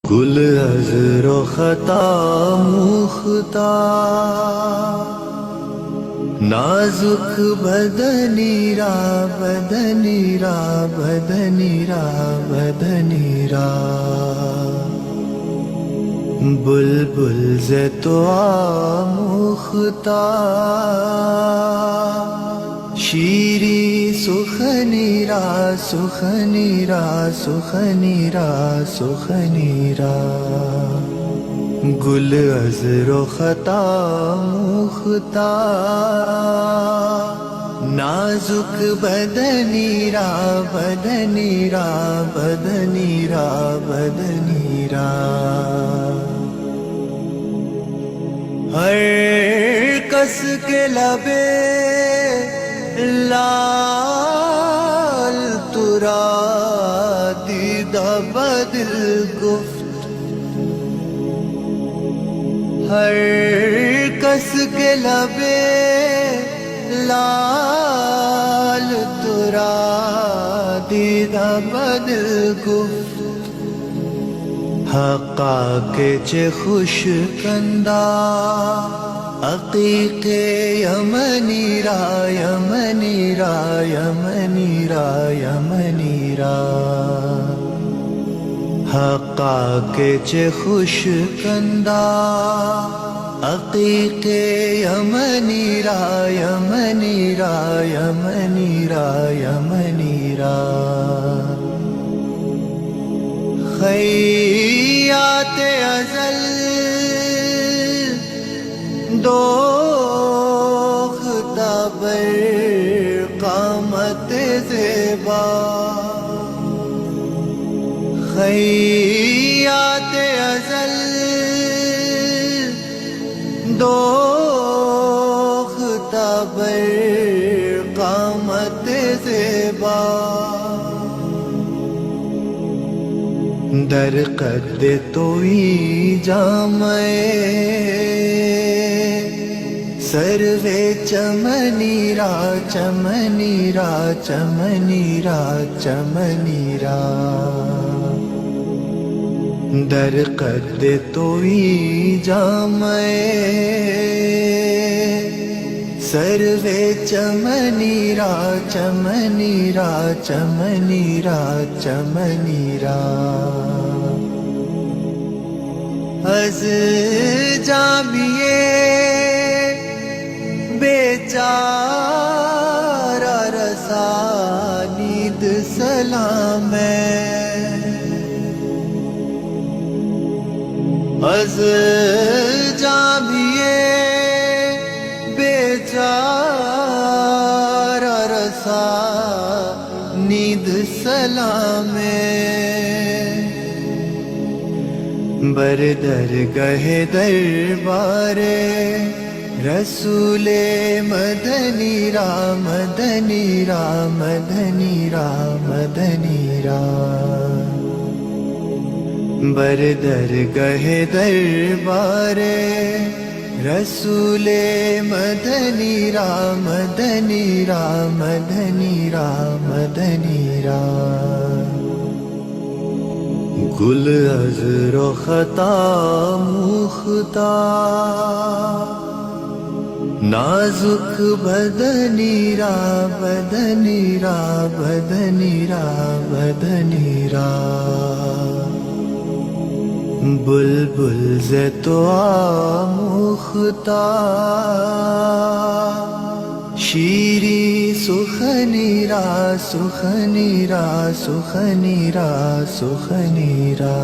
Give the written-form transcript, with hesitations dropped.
گل عذر و خطا مختار، نازک بدنی را بدنی را بدنی را بدنی را، بلبل ز تو آموختار، شیری سخنی را سخنی را سخنی را سخنی را، گل عذر و خطا مختار، نازک بدنی را بدنی را بدنی را بدنی را، ہر کس کے لبے لال ترا دیدہ بدل گفت، ہر کس کے لبے لال ترا دیدہ بدل گفت، حقا کے چه خوش کندا عقیق یمنی را یمنی را یمنی را یمنی را، حقا کے چه خوش کندا عقیق یمنی را یمنی را یمنی را یمنی را، خیات ازل دوختہ بر قامت زیبا، خیات ازل دوختہ بر قامت زیبا، در قد توئی جامع سرو چمنی را چمنی را چمنی را چمنی را، در قد توئی جامع سرو چمنی را چمنی را چمنی را چمنی را، از جامیے بیچارہ رسانید سلام ہے، از جامیے بیچارہ رسانید سلام ہے، بر درگہ دربار رسول مدنی را مدنی را مدنی را مدنی را، بر درگہ دربار رسول مدنی را مدنی را مدنی را مدنی را، گل عذر و خطا مختار، نازک بدنی را بدنی را بدنی را بدنی را، بلبل ز تو آموختار، شیری سخنی را سخنی را سخنی را سخنی را،